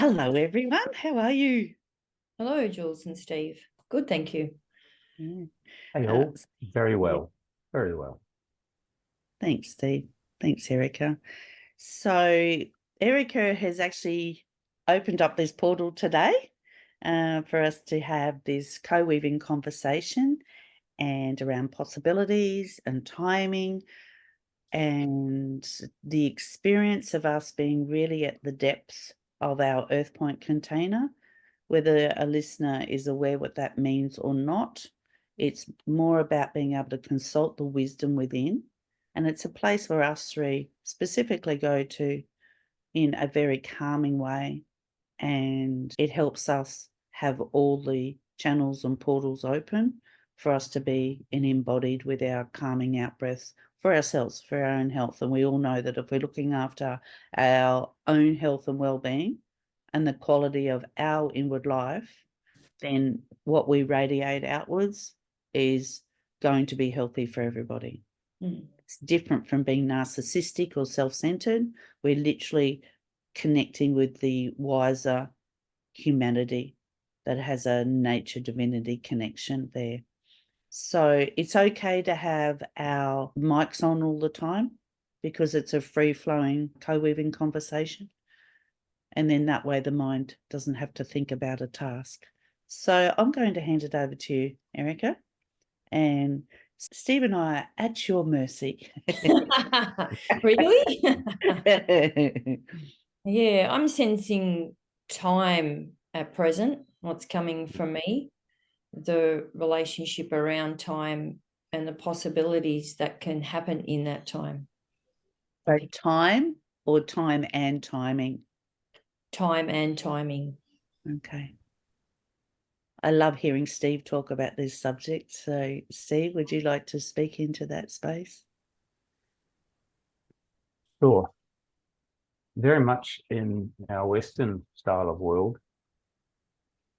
Hello, everyone. How are you? Hello, Jules and Steve. Good, thank you. Yeah. Hey all, very well, very well. Thanks, Steve. Thanks, Erika. So Erika has actually opened up this portal today for us to have this co-weaving conversation and around possibilities and timing and the experience of us being really at the depths of our Earthpoint container, whether a listener is aware what that means or not. It's more about being able to consult the wisdom within. And it's a place where us three specifically go to in a very calming way. And it helps us have all the channels and portals open for us to be embodied with our calming out breaths for ourselves, for our own health. And we all know that if we're looking after our own health and well-being and the quality of our inward life, then what we radiate outwards is going to be healthy for everybody. It's different from being narcissistic or self-centered. We're literally connecting with the wiser humanity that has a nature divinity connection there. So it's okay to have our mics on all the time because it's a free-flowing co-weaving conversation. And then that way the mind doesn't have to think about a task. So I'm going to hand it over to you, Erika. And Steve and I are at your mercy. Really? Yeah, I'm sensing time at present, what's coming from me, the relationship around time and the possibilities that can happen in that time. So time or time and timing? Time and timing. Okay. I love hearing Steve talk about this subject. So, Steve, would you like to speak into that space? Sure. Very much in our Western style of world,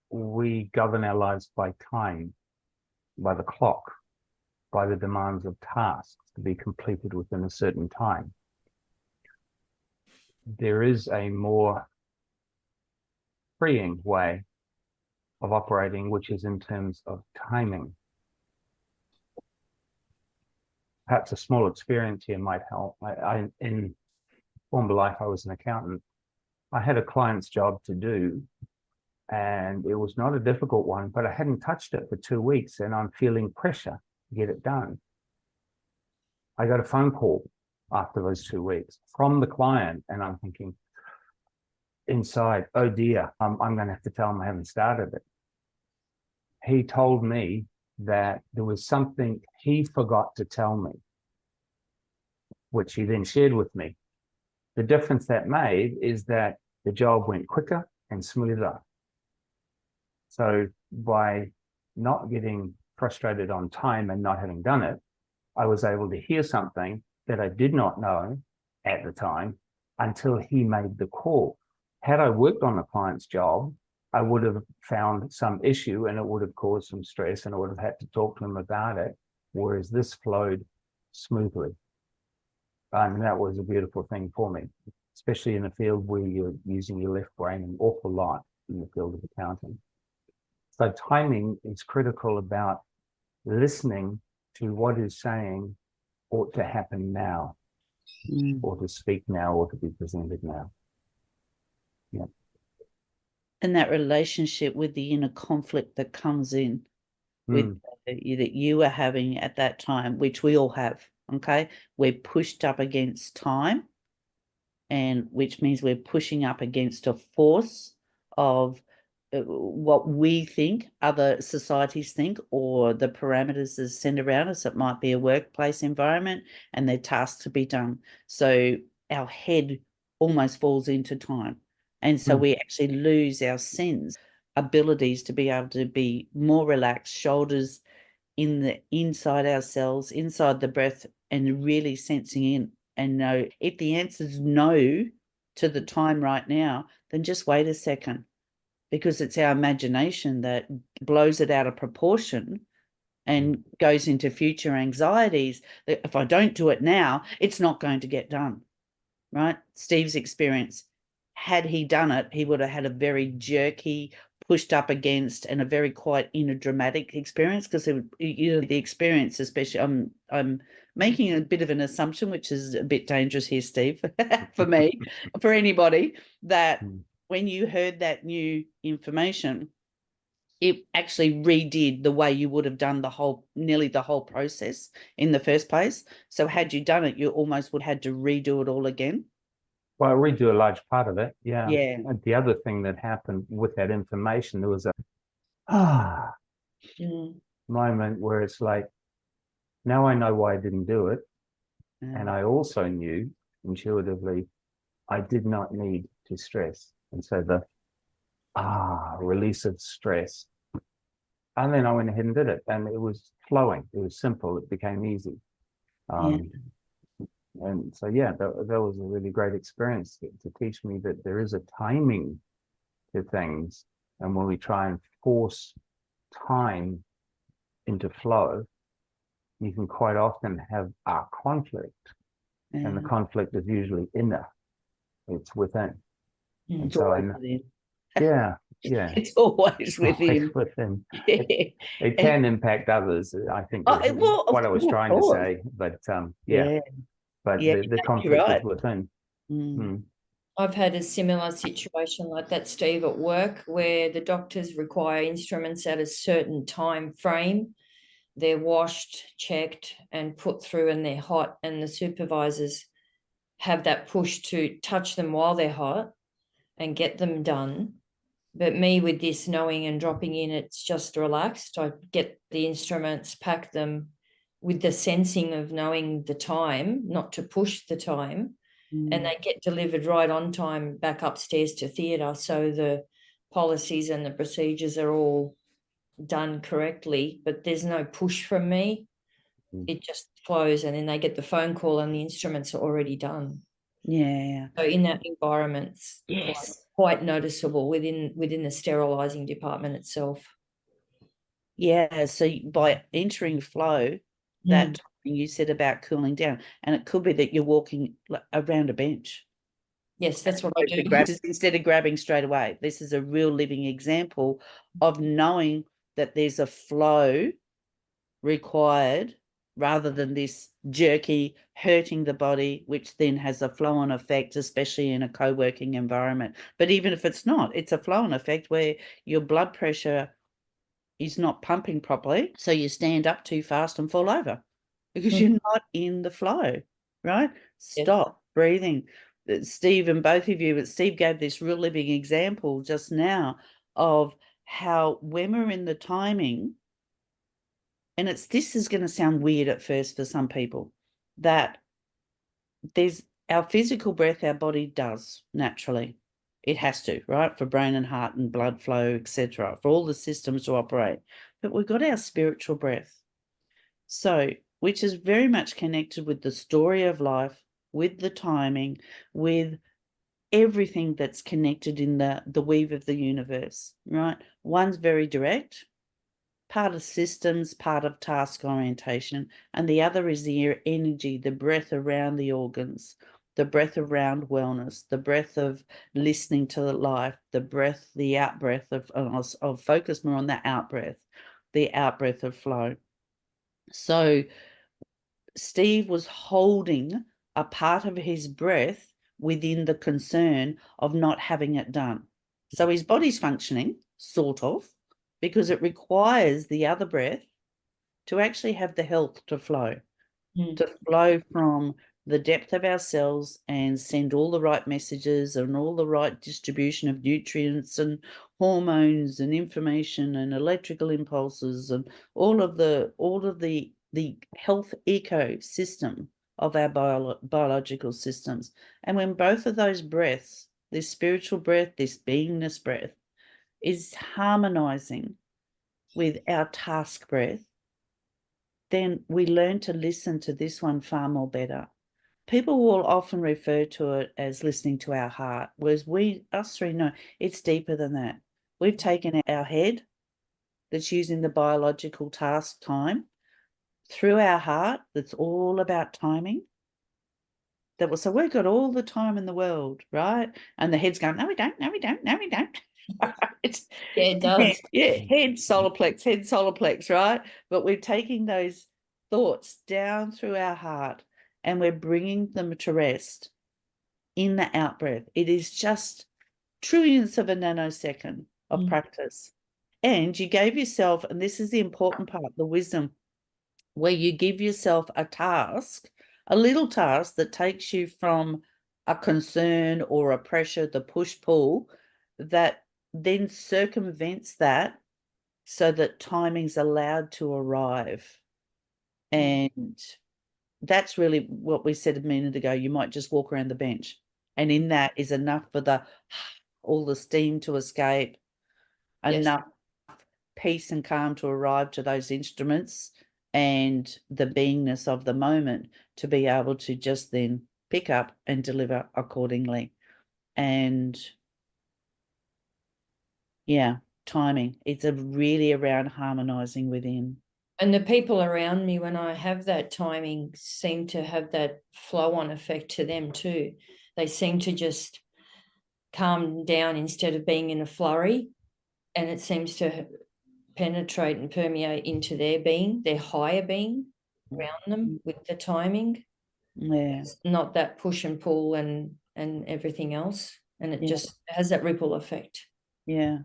we govern our lives by time, by the clock, by the demands of tasks to be completed within a certain time. There is a more freeing way of operating, which is in terms of timing. Perhaps a small experience here might help. In former life, I was an accountant. I had a client's job to do, and it was not a difficult one, but I hadn't touched it for 2 weeks, and I'm feeling pressure to get it done. I got a phone call after those 2 weeks from the client, and I'm thinking inside, oh dear, I'm going to have to tell him I haven't started it. He told me that there was something he forgot to tell me, which he then shared with me. The difference that made is that the job went quicker and smoother. So by not getting frustrated on time and not having done it, I was able to hear something that I did not know at the time until he made the call. Had I worked on the client's job, I would have found some issue and it would have caused some stress and I would have had to talk to him about it, whereas this flowed smoothly. And that was a beautiful thing for me, especially in a field where you're using your left brain an awful lot in the field of accounting. So timing is critical about listening to what is saying ought to happen now, or to speak now, or to be presented now. Yeah. And that relationship with the inner conflict that comes in with that you were having at that time, which we all have, okay? We're pushed up against time, and which means we're pushing up against a force of what we think other societies think, or the parameters that send around us. It might be a workplace environment and they're tasks to be done. So our head almost falls into time. And so we actually lose our sense abilities to be able to be more relaxed, shoulders in the inside ourselves, inside the breath, and really sensing in and know if the answer is no to the time right now, then just wait a second, because it's our imagination that blows it out of proportion and goes into future anxieties that if I don't do it now, it's not going to get done, right? Steve's experience, had he done it, he would have had a very jerky, pushed up against, and a very quite inner dramatic experience, because the experience, especially, I'm making a bit of an assumption, which is a bit dangerous here, Steve, for me, for anybody, that when you heard that new information, it actually redid the way you would have done nearly the whole process in the first place. So had you done it, you almost would have had to redo it all again. Well, I redo a large part of it, yeah. Yeah. And the other thing that happened with that information, there was a moment where it's like, now I know why I didn't do it. And I also knew intuitively I did not need to stress. And so the release of stress. And then I went ahead and did it, and it was flowing. It was simple. It became easy. And so, yeah, that was a really great experience to teach me that there is a timing to things. And when we try and force time into flow, you can quite often have a conflict. And the conflict is usually inner. It's within. And It's so always within. Yeah. It's always within. Within. Yeah. It can impact others, I think, is what I was trying to say. But yeah. But Yeah, the conflict right. is within. I've had a similar situation like that, Steve, at work, where the doctors require instruments at a certain time frame. They're washed, checked, and put through, and they're hot, and the supervisors have that push to touch them while they're hot and get them done. But me, with this knowing and dropping in, it's just relaxed. I get the instruments, pack them with the sensing of knowing the time, not to push the time, and they get delivered right on time back upstairs to theatre. So the policies and the procedures are all done correctly, but there's no push from me. It just flows, and then they get the phone call and the instruments are already done. Yeah. So in that environment, Yes. quite noticeable within the sterilising department itself. Yeah. So by entering flow, that you said about cooling down, and it could be that you're walking around a bench. Yes, that's what I do. Instead of grabbing straight away. This is a real living example of knowing that there's a flow required, rather than this jerky hurting the body, which then has a flow-on effect, especially in a co-working environment. But even if it's not, it's a flow-on effect where your blood pressure is not pumping properly, so you stand up too fast and fall over because you're not in the flow, right? Stop breathing. Steve and both of you, but Steve gave this real living example just now of how when we're in the timing, and this is going to sound weird at first for some people, that there's our physical breath, our body does naturally. It has to, right? For brain and heart and blood flow, etc., for all the systems to operate. But we've got our spiritual breath. So, which is very much connected with the story of life, with the timing, with everything that's connected in the weave of the universe, right? One's very direct, part of systems, part of task orientation, and the other is the energy, the breath around the organs, the breath around wellness, the breath of listening to life, the breath, the out breath of, I'll focus more on that out breath, the out breath of flow. So Steve was holding a part of his breath within the concern of not having it done. So his body's functioning, sort of, because it requires the other breath to actually have the health to flow from the depth of our cells and send all the right messages and all the right distribution of nutrients and hormones and information and electrical impulses and all of the health ecosystem of our biological systems. And when both of those breaths, this spiritual breath, this beingness breath, is harmonizing with our task breath, then we learn to listen to this one far more better. People will often refer to it as listening to our heart, whereas us three know it's deeper than that. We've taken our head that's using the biological task time through our heart that's all about timing, that will say, we've got all the time in the world, right? And the head's going, no, we don't, no, we don't, no, we don't. It's, Yeah, it does. yeah, head solar plex, right? But we're taking those thoughts down through our heart and we're bringing them to rest in the out breath. It is just trillionths of a nanosecond of practice. And you gave yourself, and this is the important part, the wisdom, where you give yourself a task, a little task that takes you from a concern or a pressure, the push-pull, that then circumvents that so that timing's allowed to arrive. And that's really what we said a minute ago. You might just walk around the bench, and in that is enough for all the steam to escape, enough peace and calm to arrive to those instruments, and the beingness of the moment to be able to just then pick up and deliver accordingly. And yeah, timing. It's really around harmonizing within. And the people around me, when I have that timing, seem to have that flow-on effect to them too. They seem to just calm down instead of being in a flurry, and it seems to penetrate and permeate into their being, their higher being around them with the timing. Yeah. It's not that push and pull and everything else, and it just has that ripple effect. Yeah,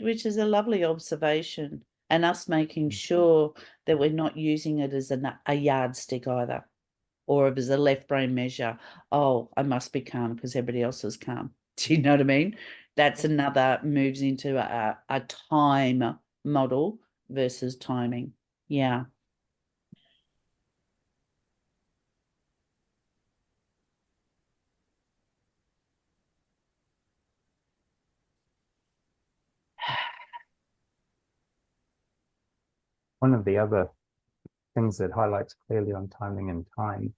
which is a lovely observation, and us making sure that we're not using it as a yardstick either, or as a left brain measure. Oh, I must be calm because everybody else is calm. Do you know what I mean? That's another moves into a time model versus timing. Yeah. One of the other things that highlights clearly on timing and time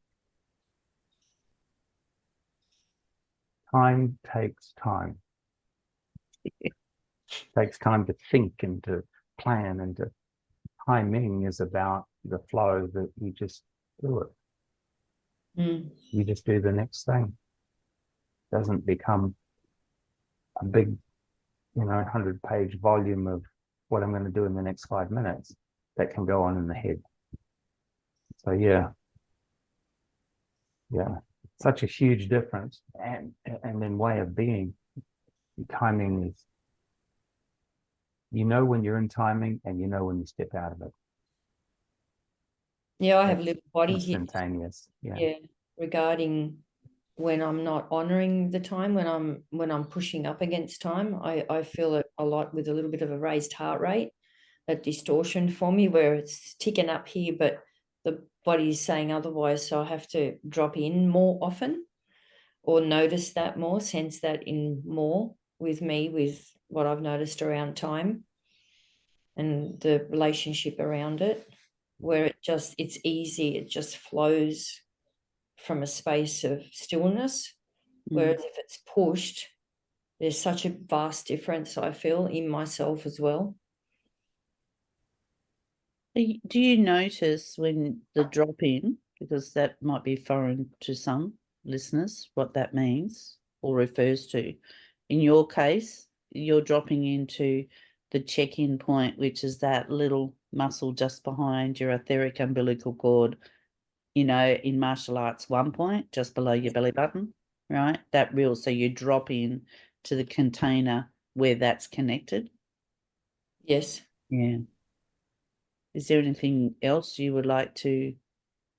takes time. It takes time to think and to plan, and to timing is about the flow that you just do it. You just do the next thing. It doesn't become a big, 100-page volume of what I'm going to do in the next 5 minutes that can go on in the head. So yeah, such a huge difference, and in way of being, timing is, when you're in timing, and when you step out of it. Yeah, I have a little body instantaneous. Yeah, regarding when I'm not honoring the time, when I'm pushing up against time, I feel it a lot with a little bit of a raised heart rate, that distortion for me where it's ticking up here, but the body's saying otherwise. So I have to drop in more often, or notice that more, sense that in more with me, with what I've noticed around time and the relationship around it, where it's easy, it just flows from a space of stillness. Whereas if it's pushed, there's such a vast difference, I feel, in myself as well. Do you notice when the drop in, because that might be foreign to some listeners, what that means or refers to? In your case, you're dropping into the check-in point, which is that little muscle just behind your etheric umbilical cord, in martial arts, 1 point just below your belly button, right? So you drop in to the container where that's connected. Yes. Yeah. Is there anything else you would like to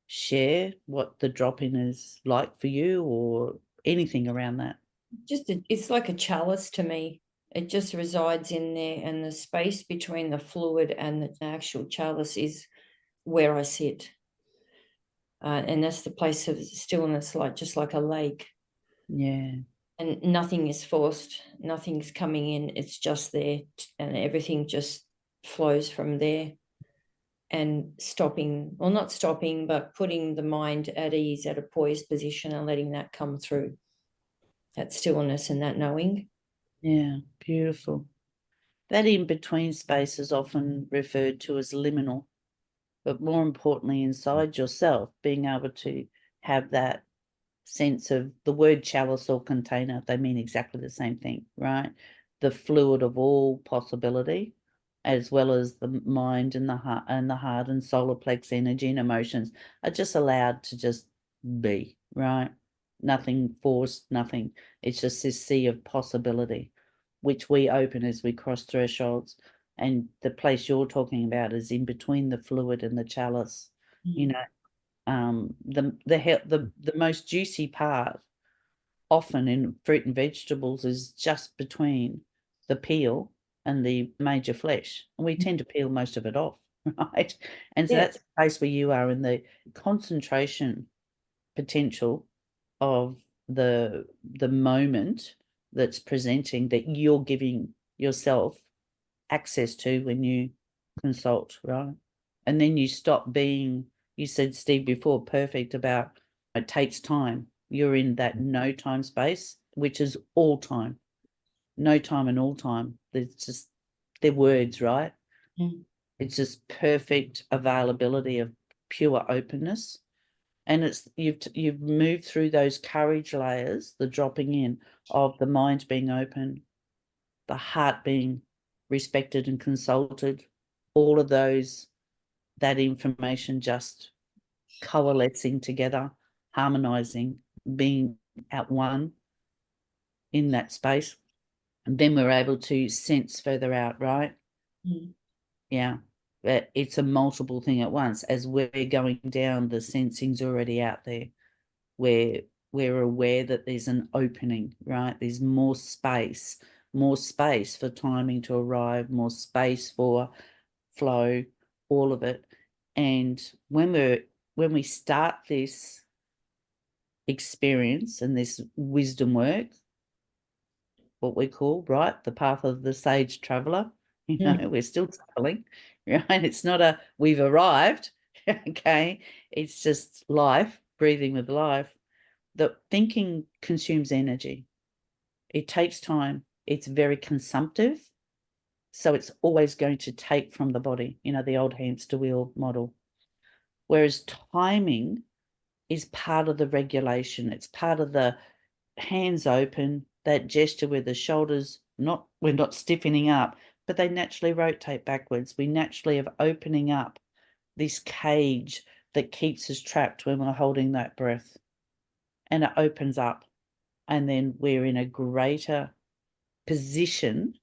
share, what the drop-in is like for you, or anything around that? It's like a chalice to me. It just resides in there, and the space between the fluid and the actual chalice is where I sit. And that's the place of stillness, just like a lake. Yeah. And nothing is forced, nothing's coming in, it's just there, and everything just flows from there. And not stopping, but putting the mind at ease, at a poised position, and letting that come through, that stillness and that knowing. Yeah, beautiful. That in-between space is often referred to as liminal, but more importantly, inside yourself, being able to have that sense of the word chalice or container. They mean exactly the same thing, right? The fluid of all possibility, as well as the mind and the heart and solar plex energy and emotions are just allowed to just be, right? Nothing forced, nothing. It's just this sea of possibility, which we open as we cross thresholds. And the place you're talking about is in between the fluid and the chalice. You know, the most juicy part often in fruit and vegetables is just between the peel and the major flesh, and we tend to peel most of it off, right? And so that's the place where you are in the concentration potential of the moment that's presenting, that you're giving yourself access to when you consult, right? And then you stop being, you said, Steve, before, perfect about it takes time. You're in that no time space, which is all time. No time and all time. They're words, right? It's just perfect availability of pure openness. And it's you've moved through those courage layers, the dropping in of the mind being open, the heart being respected and consulted, all of those, that information just coalescing together, harmonizing, being at one in that space. And then we're able to sense further out, right? Yeah. But it's a multiple thing at once. As we're going down, the sensing's already out there. We're aware that there's an opening, right? There's more space for timing to arrive, more space for flow, all of it. And when we start this experience and this wisdom work, what we call, right, the path of the sage traveler, you know, we're still traveling, right? It's not a we've arrived, okay? It's just life, breathing with life. The thinking consumes energy. It takes time. It's very consumptive. So it's always going to take from the body, you know, the old hamster wheel model. Whereas timing is part of the regulation. It's part of the hands open, that gesture where the shoulders, we're not stiffening up, but they naturally rotate backwards. We naturally are opening up this cage that keeps us trapped when we're holding that breath. And it opens up. And then we're in a greater position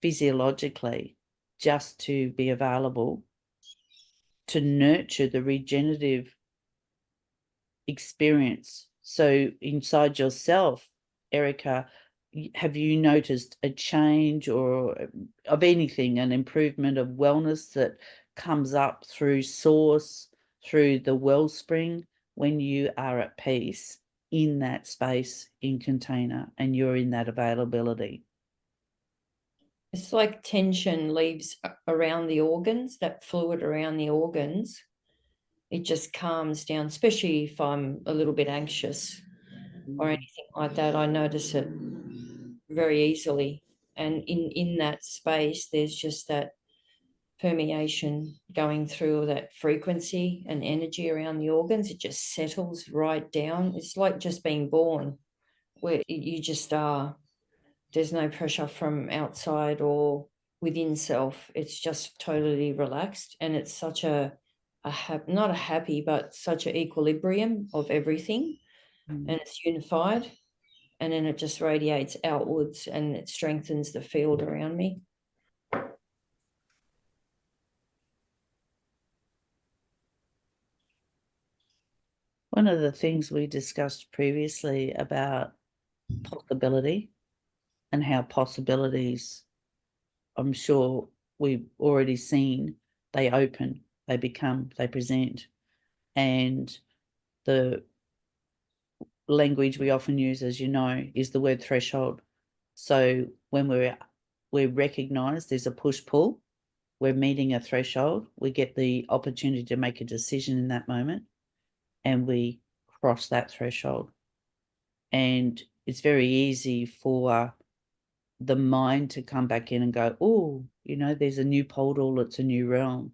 physiologically just to be available to nurture the regenerative experience. So inside yourself, Erika, have you noticed a change or of anything, an improvement of wellness that comes up through source, through the wellspring, when you are at peace in that space in container and you're in that availability? It's like tension leaves around the organs, that fluid around the organs. It just calms down, especially if I'm a little bit anxious or anything like that. I notice it very easily. And in that space, there's just that permeation going through that frequency and energy around the organs. It just settles right down. It's like just being born, where you just are. There's no pressure from outside or within self. It's just totally relaxed, and it's such not a happy, but such an equilibrium of everything, and it's unified, and then it just radiates outwards and it strengthens the field around me. One of the things we discussed previously about possibility and how possibilities, I'm sure we've already seen, they open, they become, they present. And the language we often use, as you know, is the word threshold. So when we recognize there's a push-pull, we're meeting a threshold, we get the opportunity to make a decision in that moment, and we cross that threshold. And it's very easy for the mind to come back in and go, oh, you know, there's a new portal, it's a new realm,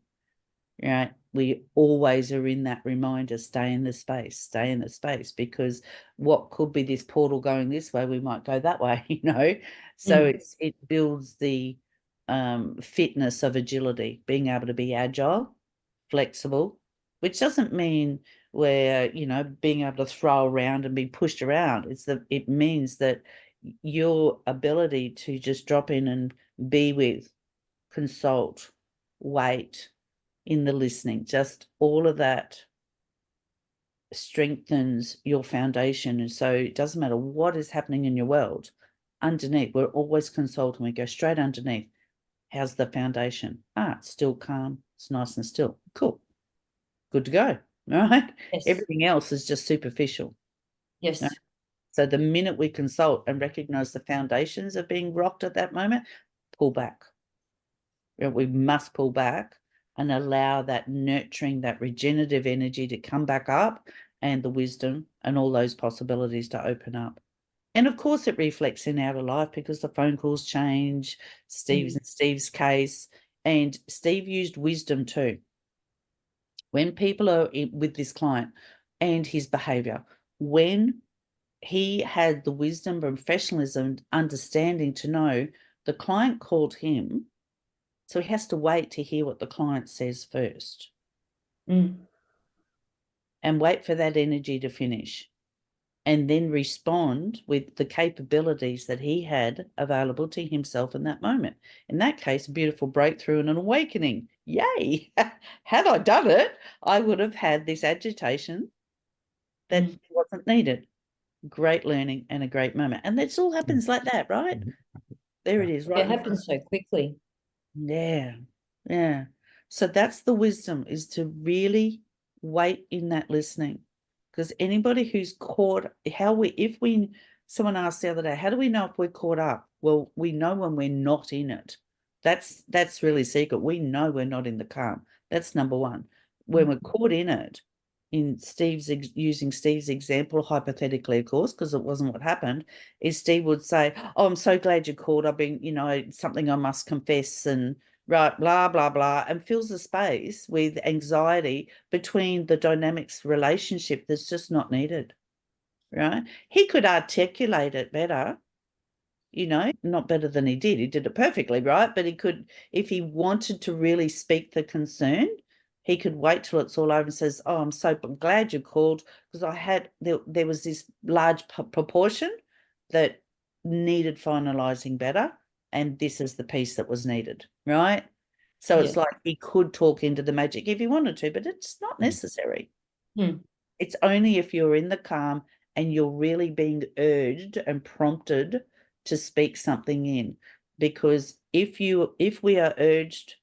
right? we always are in that reminder, stay in the space, because what could be this portal going this way, we might go that way, you know. So it builds the fitness of agility, being able to be agile, flexible, which doesn't mean we're, you know, being able to throw around and be pushed around. It means that your ability to just drop in and be with, consult, wait, in the listening, just all of that strengthens your foundation. And so it doesn't matter what is happening in your world, underneath, we're always consulting. We go straight underneath. How's the foundation? It's still calm. It's nice and still. Cool. Good to go. Right? Yes. Everything else is just superficial. Yes. Right? So the minute we consult and recognize the foundations are being rocked at that moment, pull back. We must pull back and allow that nurturing, that regenerative energy to come back up, and the wisdom and all those possibilities to open up. And of course it reflects in outer life, because the phone calls change, Steve's case, and Steve used wisdom too. When people are with this client and his behavior, when he had the wisdom, professionalism, understanding to know the client called him, so he has to wait to hear what the client says first. And wait for that energy to finish, and then respond with the capabilities that he had available to himself in that moment. In that case, a beautiful breakthrough and an awakening. Yay! Had I done it, I would have had this agitation that wasn't needed. Great learning and a great moment. And this all happens like that, right? There it is, right? It happens so quickly. Yeah. So that's the wisdom, is to really wait in that listening. Because anybody who's caught, someone asked the other day, how do we know if we're caught up? Well, we know when we're not in it. That's really secret. We know we're not in the calm. That's number one. When we're caught in it, using Steve's example, hypothetically, of course, because it wasn't what happened, is Steve would say, oh, I'm so glad you called. I've been, something I must confess, and right, blah, blah, blah, and fills the space with anxiety between the dynamics relationship that's just not needed, right? He could articulate it better, not better than he did. He did it perfectly, right? But he could, if he wanted to really speak the concern, he could wait till it's all over and says, oh, I'm so glad you called, because there was this large proportion that needed finalizing better, and this is the piece that was needed, right? So it's like he could talk into the magic if he wanted to, but it's not necessary. It's only if you're in the calm and you're really being urged and prompted to speak something in. Because if we are urged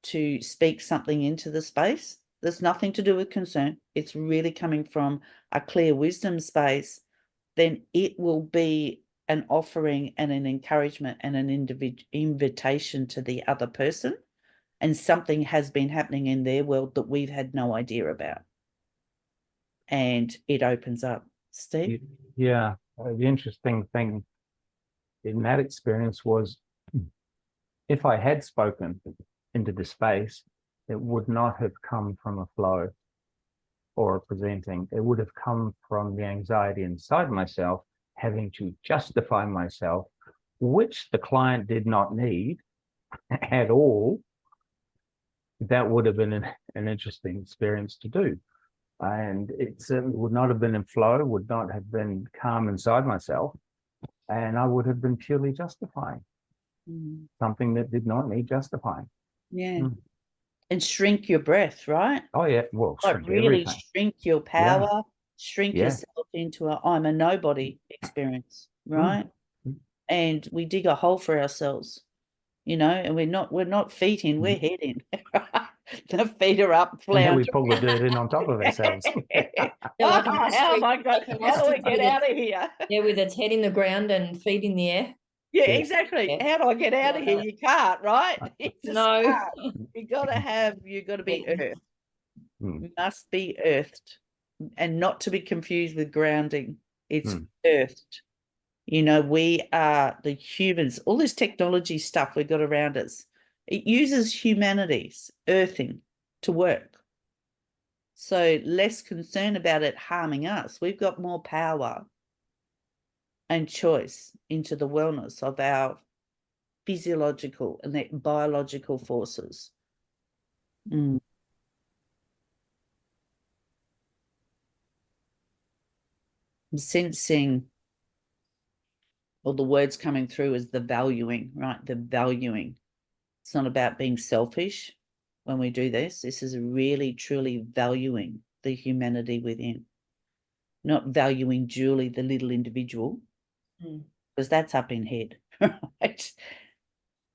to speak something into the space, there's nothing to do with concern, it's really coming from a clear wisdom space, then it will be an offering and an encouragement and an invitation to the other person, and something has been happening in their world that we've had no idea about, and it opens up. Steve? Yeah, the interesting thing in that experience was, if I had spoken into the space, it would not have come from a flow or a presenting. It would have come from the anxiety inside myself, having to justify myself, which the client did not need at all. That would have been an interesting experience to do. And it certainly would not have been in flow, would not have been calm inside myself. And I would have been purely justifying something that did not need justifying. Yeah. And shrink your breath, right? Oh, yeah. Well, Like really everything. shrink your power, shrink yourself into a I'm a nobody experience, right? And we dig a hole for ourselves, and we're not feet in, we're head in. The feet are up, And then we flounder. pull the dirt in on top of ourselves. How am I going? How do I get out of here? Yeah, with its head in the ground and feet in the air. Yeah, exactly. Yeah. How do I get out of here? You can't, right? It's a No. start. You got to be earthed. You must be earthed, and not to be confused with grounding. It's earthed. We are the humans, all this technology stuff we've got around us. It uses humanity's earthing to work. So less concern about it harming us. We've got more power and choice into the wellness of our physiological and the biological forces. Mm. I'm sensing, or the words coming through is the valuing, right? The valuing. It's not about being selfish when we do this. This is really, truly valuing the humanity within, not valuing Julie, the little individual, because that's up in head, right?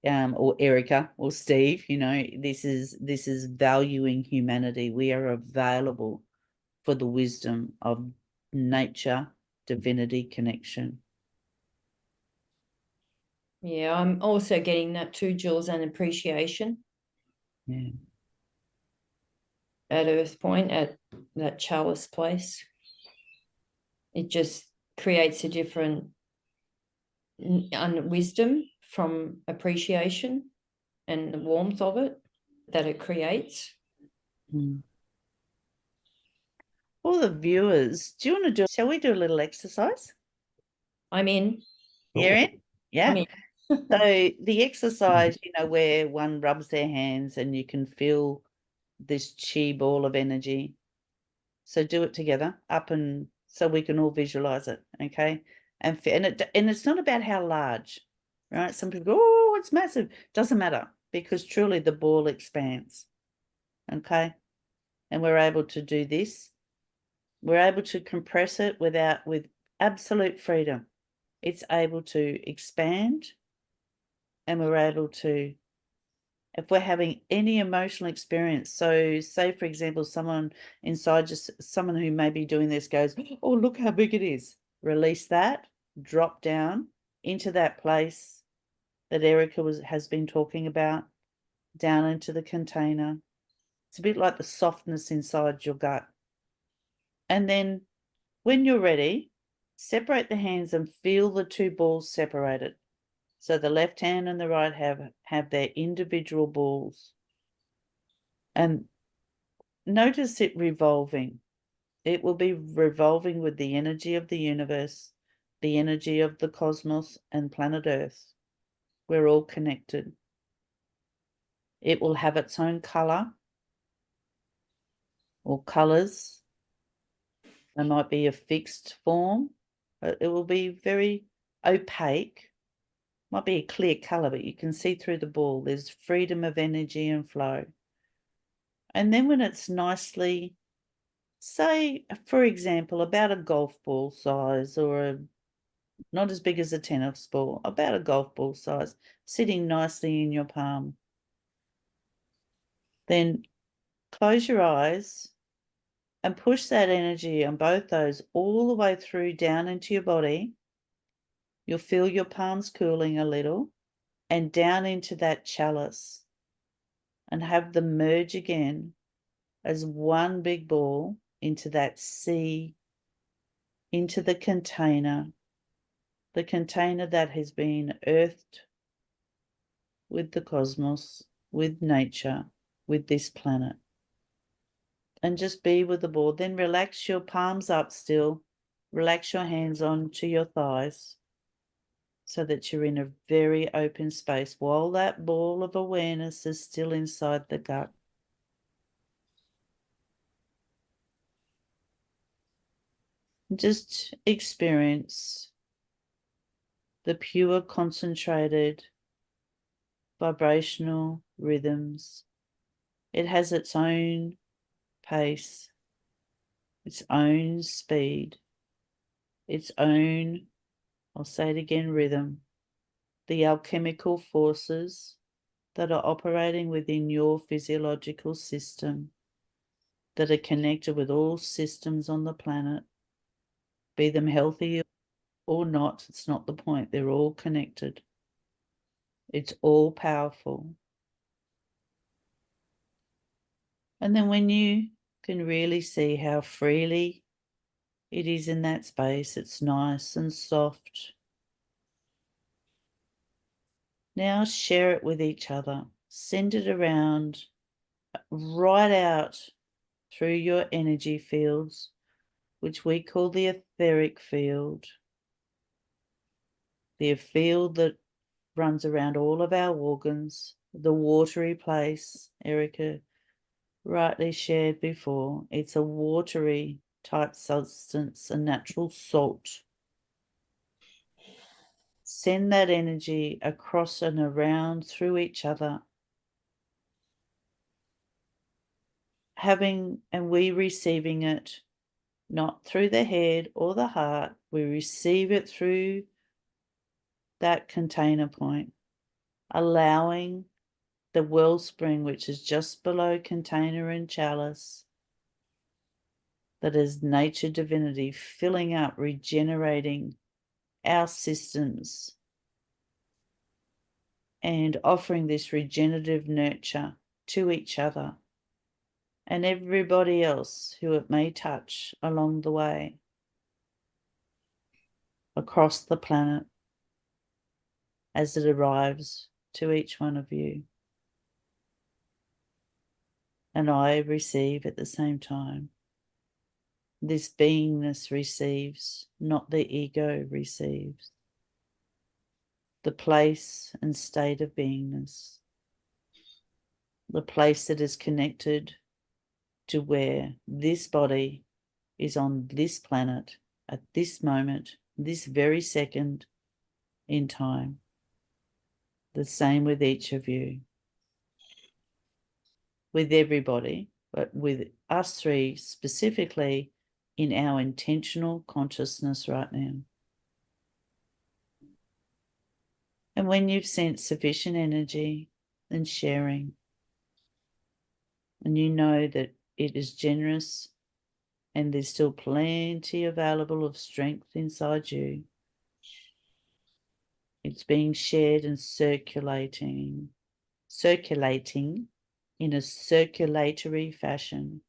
Or Erika or Steve, you know, this is valuing humanity. We are available for the wisdom of nature, divinity connection. Yeah, I'm also getting that too, Jules, and appreciation. Yeah. At Earthpoint, at that chalice place. It just creates a different wisdom from appreciation and the warmth of it that it creates. Mm. All the viewers, do you want to do, shall we do a little exercise? I'm in. You're in? Yeah. I'm in. So the exercise, you know, where one rubs their hands and you can feel this chi ball of energy. So do it together, up, and so we can all visualize it, okay? And it's not about how large, right? Some people go, oh, it's massive. Doesn't matter, because truly the ball expands, okay? And we're able to do this. We're able to compress it with absolute freedom. It's able to expand, and we're able to, if we're having any emotional experience, so say for example someone inside, just someone who may be doing this goes, oh, look how big it is, release that, drop down into that place that Erika has been talking about, down into the container. It's a bit like the softness inside your gut. And then when you're ready, separate the hands and feel the two balls separated. So the left hand and the right have their individual balls. And notice it revolving. It will be revolving with the energy of the universe, the energy of the cosmos and planet Earth. We're all connected. It will have its own color or colors. It might be a fixed form, but it will be very opaque. Might be a clear color, but you can see through the ball. There's freedom of energy and flow. And then when it's nicely, say, for example, about a golf ball size, or not as big as a tennis ball, about a golf ball size, sitting nicely in your palm, then close your eyes and push that energy on both those all the way through down into your body. You'll feel your palms cooling a little, and down into that chalice, and have them merge again as one big ball into that sea, into the container that has been earthed with the cosmos, with nature, with this planet. And just be with the ball. Then relax your palms up still. Relax your hands onto your thighs so that you're in a very open space while that ball of awareness is still inside the gut. Just experience the pure, concentrated, vibrational rhythms. It has its own pace, its own speed, its own, I'll say it again, rhythm. The alchemical forces that are operating within your physiological system, that are connected with all systems on the planet, be them healthy or not, it's not the point. They're all connected. It's all powerful. And then when you can really see how freely it is in that space, it's nice and soft. Now share it with each other. Send it around, right out through your energy fields, which we call the etheric field, the field that runs around all of our organs, the watery place Erika rightly shared before. It's a watery type substance, a natural salt. Send that energy across and around through each other, having and we receiving it not through the head or the heart. We receive it through that container point, allowing the wellspring, which is just below container and chalice, that is nature divinity, filling up, regenerating our systems and offering this regenerative nurture to each other and everybody else who it may touch along the way across the planet as it arrives to each one of you. And I receive at the same time. This beingness receives, not the ego receives. The place and state of beingness. The place that is connected to where this body is on this planet at this moment, this very second in time. The same with each of you. With everybody, but with us three specifically in our intentional consciousness right now. And when you've sent sufficient energy and sharing, and you know that it is generous and there's still plenty available of strength inside you, it's being shared and circulating in a circulatory fashion.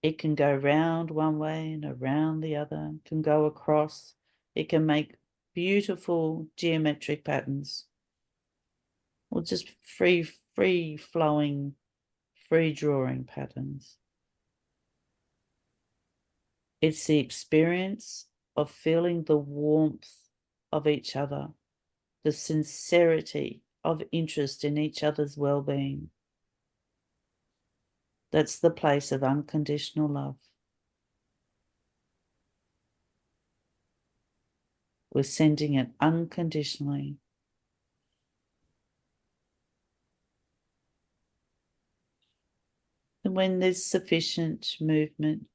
It can go round one way and around the other, it can go across, it can make beautiful geometric patterns, or just free flowing, free drawing patterns. It's the experience of feeling the warmth of each other, the sincerity of interest in each other's well-being. That's the place of unconditional love. We're sending it unconditionally. And when there's sufficient movement,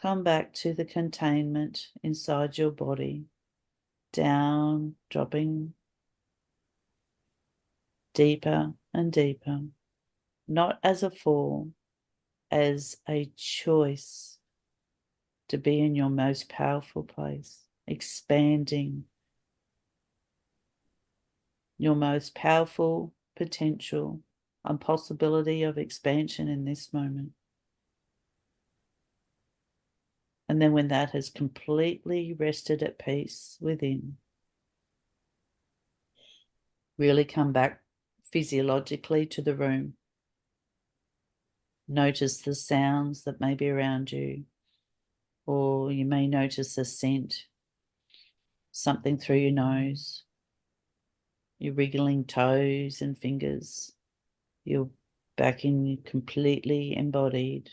come back to the containment inside your body, down, dropping deeper and deeper, not as a fall, as a choice to be in your most powerful place, expanding your most powerful potential and possibility of expansion in this moment. And then when that has completely rested at peace within, really come back physiologically to the room. Notice the sounds that may be around you, or you may notice a scent, something through your nose. You're wriggling toes and fingers. You're back in, completely embodied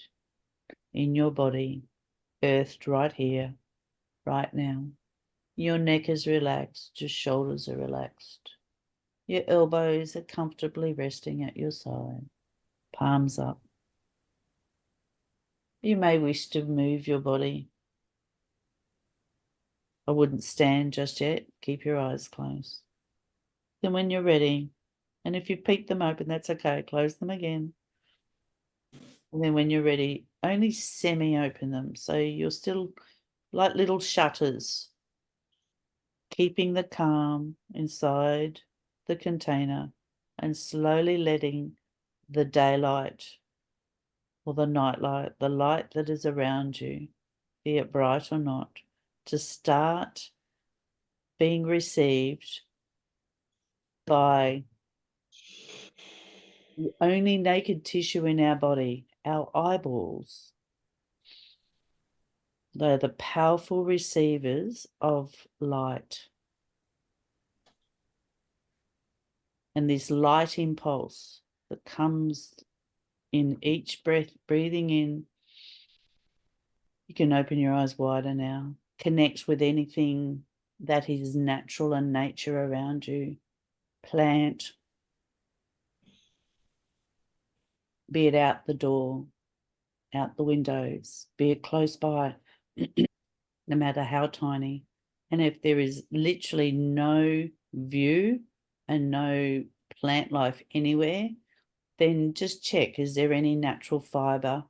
in your body, earthed right here, right now. Your neck is relaxed, your shoulders are relaxed. Your elbows are comfortably resting at your side, palms up. You may wish to move your body. I wouldn't stand just yet. Keep your eyes closed. Then when you're ready, and if you peek them open, that's okay. Close them again. And then when you're ready, only semi-open them. So you're still like little shutters, keeping the calm inside the container and slowly letting the daylight or the nightlight, the light that is around you, be it bright or not, to start being received by the only naked tissue in our body, our eyeballs. They're the powerful receivers of light. And this light impulse that comes in each breath, breathing in, you can open your eyes wider now. Connect with anything that is natural and nature around you. Plant, be it out the door, out the windows, be it close by, no matter how tiny. And if there is literally no view and no plant life anywhere, then just check, is there any natural fibre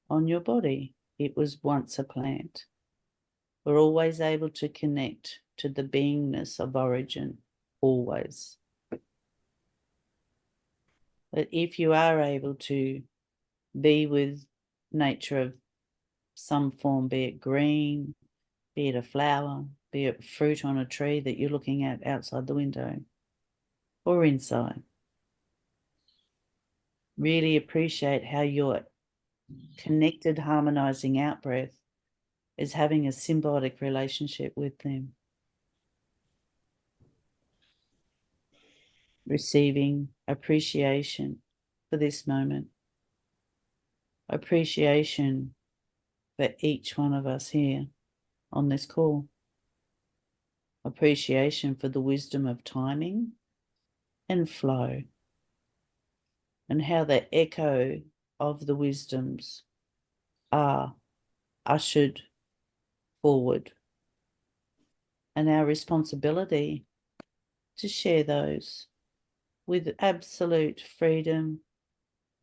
on your body? It was once a plant. We're always able to connect to the beingness of origin, always. But if you are able to be with nature of some form, be it green, be it a flower, be it fruit on a tree that you're looking at outside the window or inside, really appreciate how your connected, harmonizing out-breath is having a symbiotic relationship with them. Receiving appreciation for this moment. Appreciation for each one of us here on this call. Appreciation for the wisdom of timing and flow, and how the echo of the wisdoms are ushered forward, and our responsibility to share those with absolute freedom,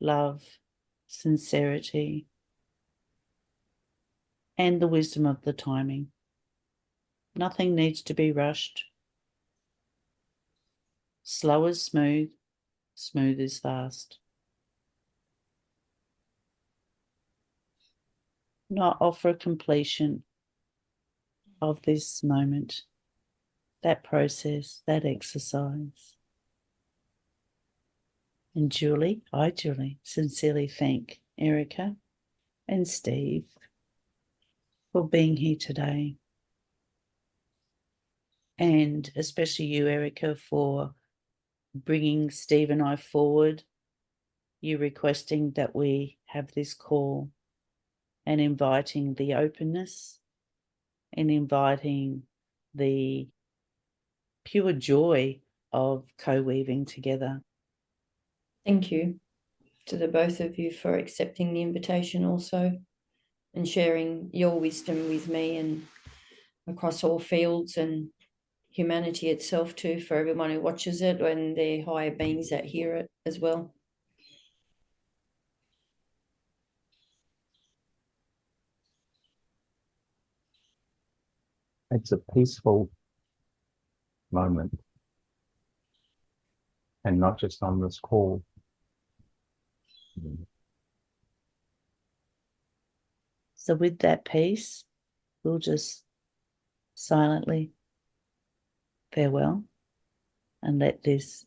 love, sincerity, and the wisdom of the timing. Nothing needs to be rushed. Slow is smooth, smooth is fast. Not offer completion of this moment, that process, that exercise. And Julie, sincerely thank Erika and Steve for being here today. And especially you, Erika, for bringing Steve and I forward, you requesting that we have this call and inviting the openness and inviting the pure joy of co-weaving together. Thank you to the both of you for accepting the invitation also and sharing your wisdom with me and across all fields and humanity itself too, for everyone who watches it and their higher beings that hear it as well. It's a peaceful moment, and not just on this call. So with that peace, we'll just silently farewell and let this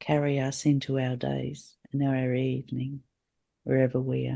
carry us into our days and our evening, wherever we